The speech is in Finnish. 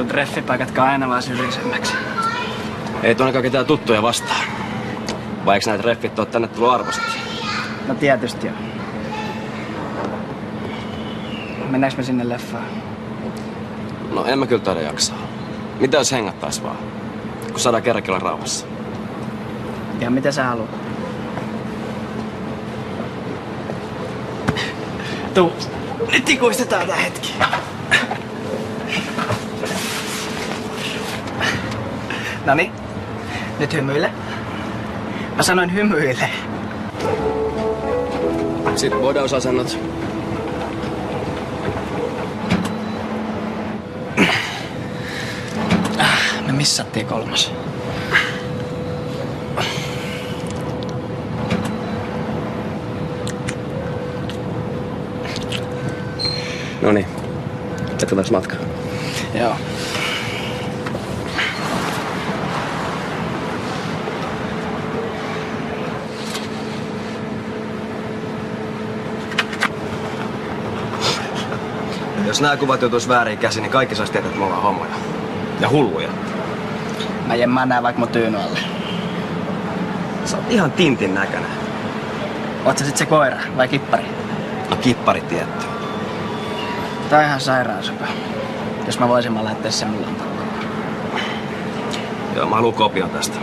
Muuttuu treffipaikat aina vaan syrjisemmäksi. Ei tuonnekaan ketään tuttuja vastaan. Vai eikö näitä treffit oo tänne tullut arvoset? No tietysti joo. Mennäänkö me sinne leffaan? No en mä kyllä taida jaksaa. Mitä jos hengattais vaan? Kun saadaan kerrankin olla rauhassa. Ja mitä sä haluat? Tuu, nyt ikuistetaan tää hetki. Noniin, nyt hymyile. Mä sanoin hymyile. Sitten bodausasennot. Me missattiin 3. Noniin, jatketaanko matkaa? Joo. Jos nämä kuvat joutuis väärin käsiin, niin kaikki sais tietää, että me ollaan homoja. Ja hulluja. Mä jemmaan nää vaikka mun tyyny alle. Sä oot ihan Tintin näköinen. Oot sä sit se koira vai kippari? No kippari tietty. Tää on ihan sairaan sopa. Jos mä voisin, mä lähettais sen mulle antaa. Joo, mä haluun kopion tästä.